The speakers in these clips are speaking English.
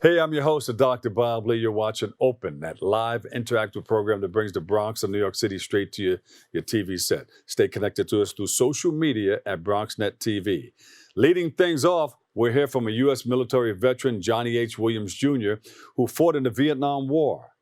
Hey, I'm your host, Dr. Bob Lee. You're watching Open, that live interactive program that brings the Bronx and New York City straight to your TV set. Stay connected to us through social media at BronxNet TV. Leading things off, we'll hear from a U.S. military veteran, Johnnie H. Williams Jr., who fought in the Vietnam War.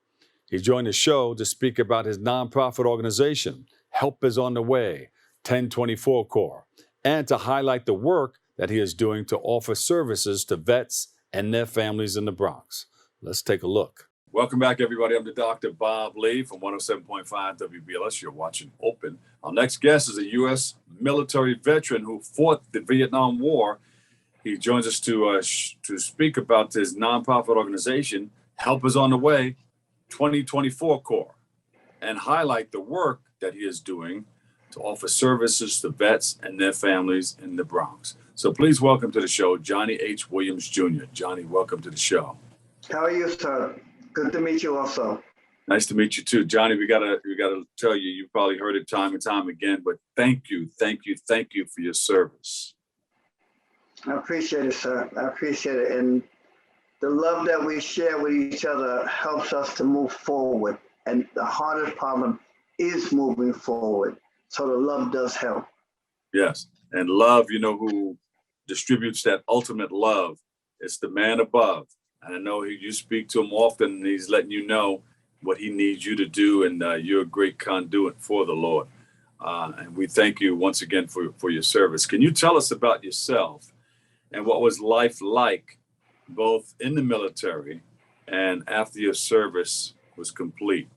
He joined the show to speak about his nonprofit organization, Help is on the Way, 1024 Corps, and to highlight the work that he is doing to offer services to vets and their families in the Bronx. Let's take a look. Welcome back, everybody. I'm the Dr. Bob Lee from 107.5 WBLS. You're watching Open. Our next guest is a U.S. military veteran who fought the Vietnam War. He joins us to speak about his nonprofit organization, Help is on the Way, 2024 Corps, and highlight the work that he is doing to offer services to vets and their families in the Bronx. So please welcome to the show, Johnnie H. Williams Jr. Johnnie, welcome to the show. How are you, sir? Good to meet you also. Nice to meet you too. Johnnie, we gotta tell you, you probably heard it time and time again, but thank you for your service. I appreciate it, sir. I appreciate it. And the love that we share with each other helps us to move forward. And the hardest problem is moving forward. So the love does help. Yes. And love, you know, who distributes that ultimate love, it's the man above. And I know you speak to him often, and he's letting you know what he needs you to do, and you're a great conduit for the Lord. And we thank you once again for your service. Can you tell us about yourself and what was life like, both in the military and after your service was complete,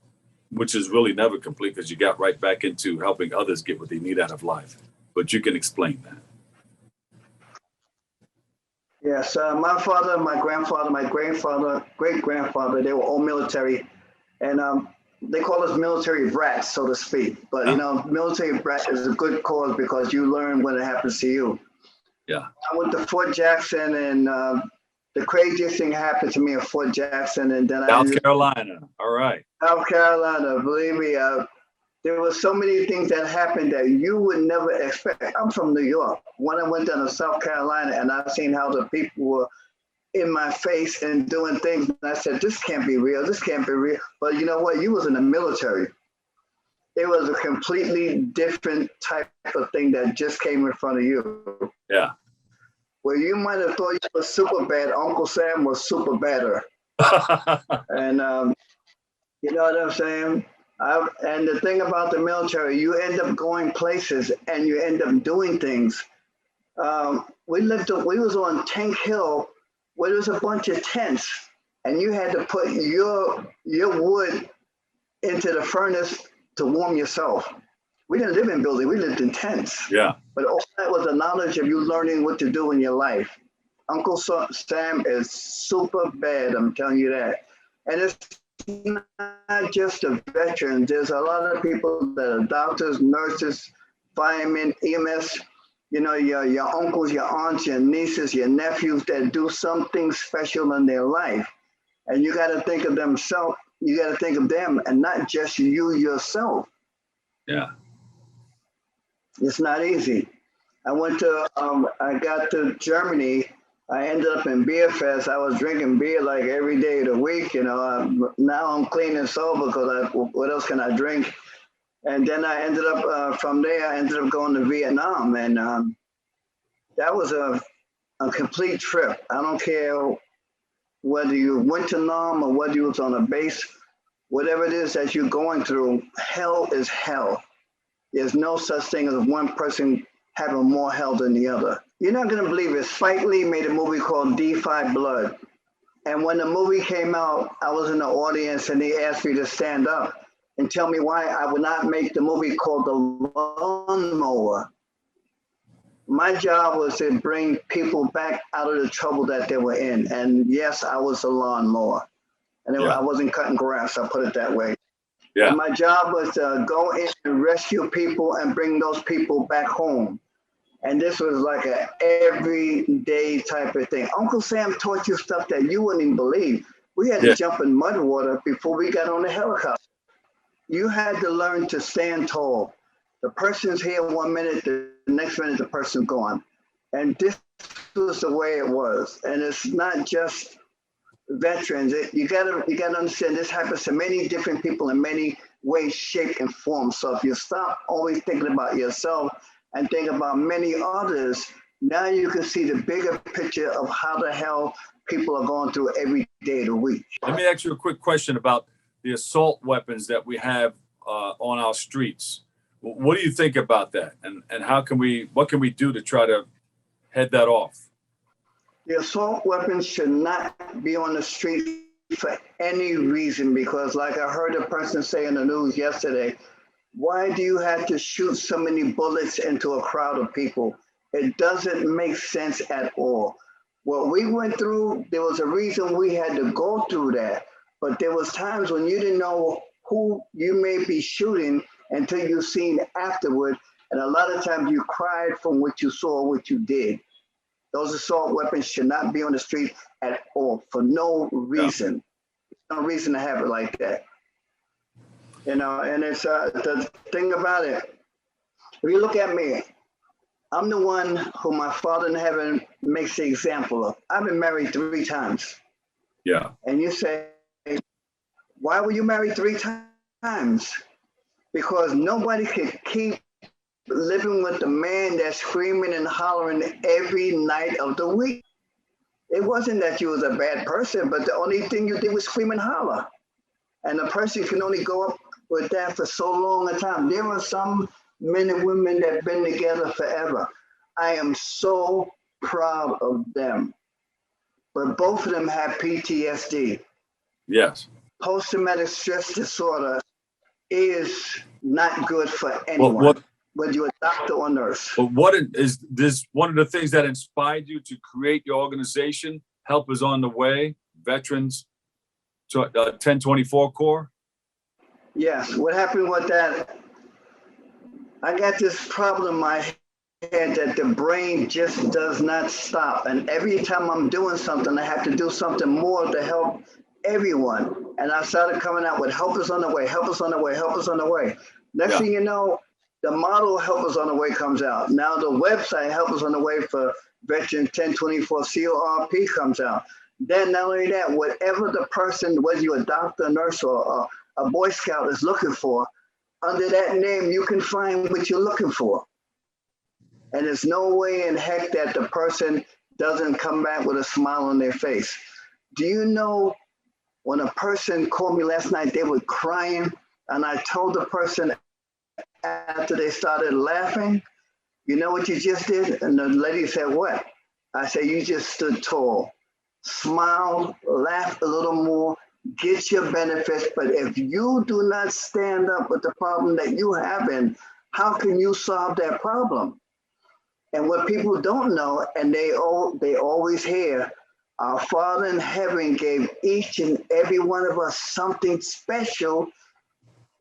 which is really never complete because you got right back into helping others get what they need out of life. But you can explain that. Yes, my father, my grandfather, my great-grandfather, they were all military. And they call us military brats, so to speak. But, you know, military brat is a good cause because you learn when it happens to you. Yeah. I went to Fort Jackson, and the craziest thing happened to me at Fort Jackson. And then South Carolina. All right. South Carolina, believe me, there were so many things that happened that you would never expect. I'm from New York. When I went down to South Carolina and I've seen how the people were in my face and doing things, and I said, this can't be real. This can't be real. But you know what? You was in the military. It was a completely different type of thing that just came in front of you. Yeah. Where you might have thought you were super bad, Uncle Sam was super badder. And you know what I'm saying? And the thing about the military, you end up going places and you end up doing things. We was on Tank Hill where there was a bunch of tents, and you had to put your wood into the furnace to warm yourself. We didn't live in buildings, we lived in tents. Yeah. But all that was the knowledge of you learning what to do in your life. Uncle Sam is super bad, I'm telling you that. And it's not just the veterans. There's a lot of people that are doctors, nurses, firemen, EMS, you know, your uncles, your aunts, your nieces, your nephews that do something special in their life. And you got to think of themselves, you got to think of them and not just you yourself. Yeah. It's not easy. I got to Germany. I ended up in Beer Fest. I was drinking beer like every day of the week. You know, now I'm clean and sober because what else can I drink? And then I ended up, from there, I ended up going to Vietnam. And that was a complete trip. I don't care whether you went to Nam or whether you was on a base, whatever it is that you're going through, hell is hell. There's no such thing as one person having more hell than the other. You're not going to believe it. Spike Lee made a movie called D5 Blood. And when the movie came out, I was in the audience and they asked me to stand up and tell me why I would not make the movie called The Lawnmower. My job was to bring people back out of the trouble that they were in. And yes, I was a lawnmower. And I wasn't cutting grass, I'll put it that way. Yeah. And my job was to go in and rescue people and bring those people back home. And this was like a everyday type of thing. Uncle Sam taught you stuff that you wouldn't even believe. We had to jump in mud water before we got on the helicopter. You had to learn to stand tall. The person's here 1 minute, the next minute the person's gone. And this was the way it was. And it's not just veterans, you gotta understand this happens to many different people in many ways, shape, and form. So if you stop always thinking about yourself and think about many others, now you can see the bigger picture of how the hell people are going through every day of the week. Let me ask you a quick question about the assault weapons that we have on our streets. What do you think about that? And what can we do to try to head that off? The assault weapons should not be on the street for any reason, because like I heard a person say in the news yesterday, why do you have to shoot so many bullets into a crowd of people? It doesn't make sense at all. What we went through, there was a reason we had to go through that. But there was times when you didn't know who you may be shooting until you seen afterward. And a lot of times you cried from what you saw, what you did. Those assault weapons should not be on the street at all for no reason. No reason to have it like that. You know, and it's the thing about it. If you look at me, I'm the one who my Father in heaven makes the example of. I've been married 3 times. Yeah. And you say, why were you married 3 times? Because nobody could keep living with the man that's screaming and hollering every night of the week. It wasn't that you was a bad person, but the only thing you did was scream and holler. And a person can only go up with that for so long a time. There are some men and women that have been together forever. I am so proud of them. But both of them have PTSD. Yes. Post-traumatic stress disorder is not good for anyone, whether you're a doctor or nurse. But what is this? One of the things that inspired you to create your organization, Help Is on the Way, Veterans 1024 Corps? Yes. What happened with that? I got this problem in my head that the brain just does not stop. And every time I'm doing something, I have to do something more to help everyone. And I started coming out with Help Is on the Way, Help Is on the Way, Help Is on the Way. Next thing you know, the model Help Is on the Way comes out. Now the website Help Is on the Way for Veteran 1024 CORP comes out. Then not only that, whatever the person, whether you're a doctor, a nurse, or a Boy Scout is looking for, under that name, you can find what you're looking for. And there's no way in heck that the person doesn't come back with a smile on their face. Do you know when a person called me last night, they were crying, and I told the person after they started laughing, you know what you just did? And the lady said, what? I said, you just stood tall, smiled, laughed a little more, get your benefits. But if you do not stand up with the problem that you have in, how can you solve that problem? And what people don't know, and they always hear, our Father in heaven gave each and every one of us something special.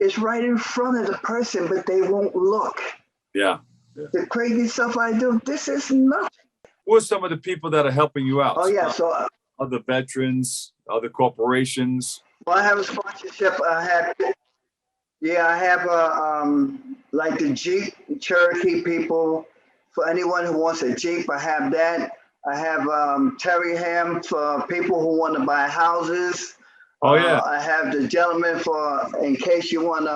It's right in front of the person, but they won't look. Yeah. The crazy stuff I do, this is nothing. Who are some of the people that are helping you out? Oh, yeah. So other veterans, other corporations? Well, I have a sponsorship. I have like the Jeep Cherokee people. For anyone who wants a Jeep, I have that. I have Terry Ham for people who want to buy houses. Oh, yeah. I have the gentleman for, in case you want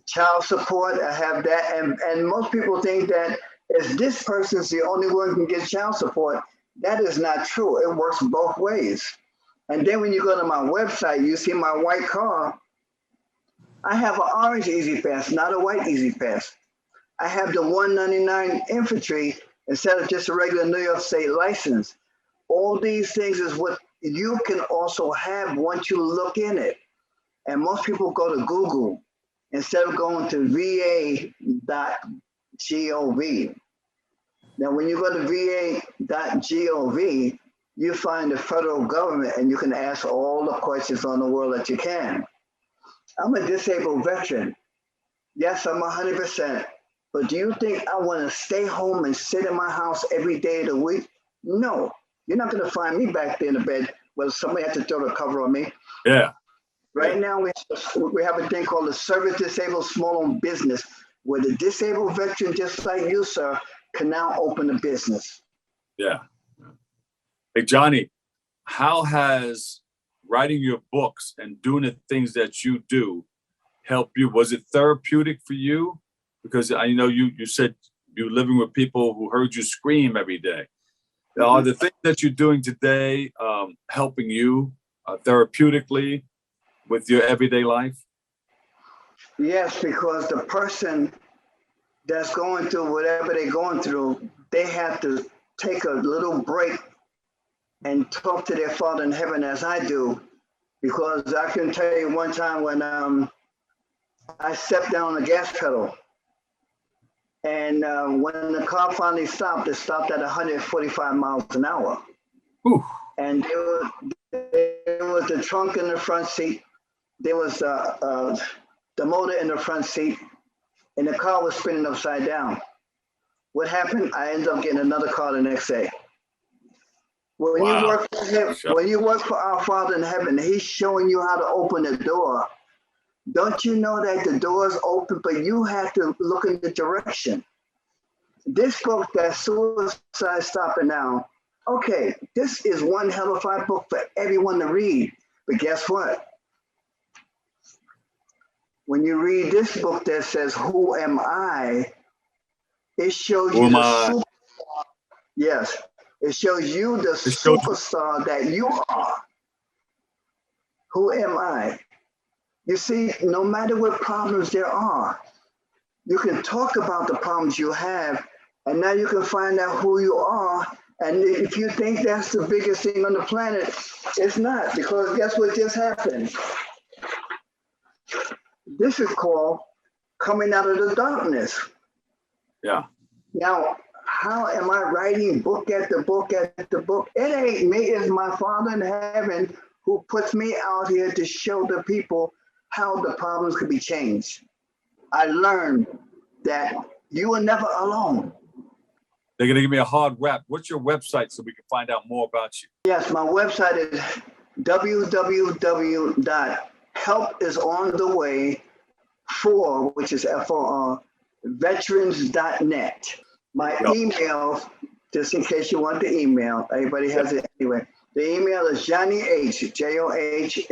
child support, I have that. And most people think that if this person's the only one who can get child support, that is not true. It works both ways. And then when you go to my website, you see my white car. I have an orange Easy Pass, not a white Easy Pass. I have the 199 infantry instead of just a regular New York State license. All these things is what you can also have once you look in it. And most people go to Google instead of going to va.gov. Now, when you go to va.gov, you find the federal government and you can ask all the questions on the world that you can. I'm a disabled veteran. Yes, I'm 100%. But do you think I want to stay home and sit in my house every day of the week? No. You're not going to find me back there in the bed where somebody has to throw the cover on me. Yeah. Right now, we have a thing called the Service Disabled Small-Owned Business, where the disabled veteran, just like you, sir, can now open a business. Yeah. Hey, Johnny, how has writing your books and doing the things that you do help you? Was it therapeutic for you? Because I know you said you're living with people who heard you scream every day. Are the things that you're doing today helping you therapeutically with your everyday life? Yes, because the person that's going through whatever they're going through, they have to take a little break and talk to their Father in heaven as I do. Because I can tell you one time when I stepped down the gas pedal, and when the car finally stopped, it stopped at 145 miles an hour. Ooh. And there was the trunk in the front seat. There was the motor in the front seat, and the car was spinning upside down. What happened? I ended up getting another car the next day. When Wow. you work for him, when you work for our Father in heaven, He's showing you how to open the door. Don't you know that the door is open, but you have to look in the direction? This book, that Suicide Stopping Now, okay, this is one hell of a book for everyone to read. But guess what? When you read this book that says, "Who am I?" it shows you the yes, it shows you the superstar that you are. Who am I? You see, no matter what problems there are, you can talk about the problems you have, and now you can find out who you are. And if you think that's the biggest thing on the planet, it's not, because guess what just happened? This is called coming out of the darkness. Yeah. Now, how am I writing book after book after book? It ain't me, it's my Father in heaven who puts me out here to show the people how the problems could be changed. I learned that you are never alone. They're going to give me a hard rap. What's your website so we can find out more about you? Yes, my website is www.helpisontheway4, which is FOR, veterans.net. My email, just in case you want the email, everybody has it anyway. The email is Johnnie H, JOHNNIEH,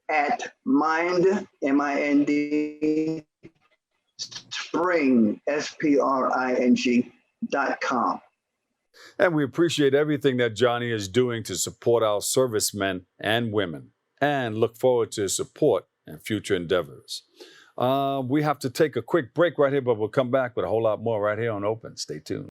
at mind, MIND, spring, SPRING.com. And we appreciate everything that Johnnie is doing to support our servicemen and women, and look forward to his support and future endeavors. We have to take a quick break right here, but we'll come back with a whole lot more right here on Open. Stay tuned.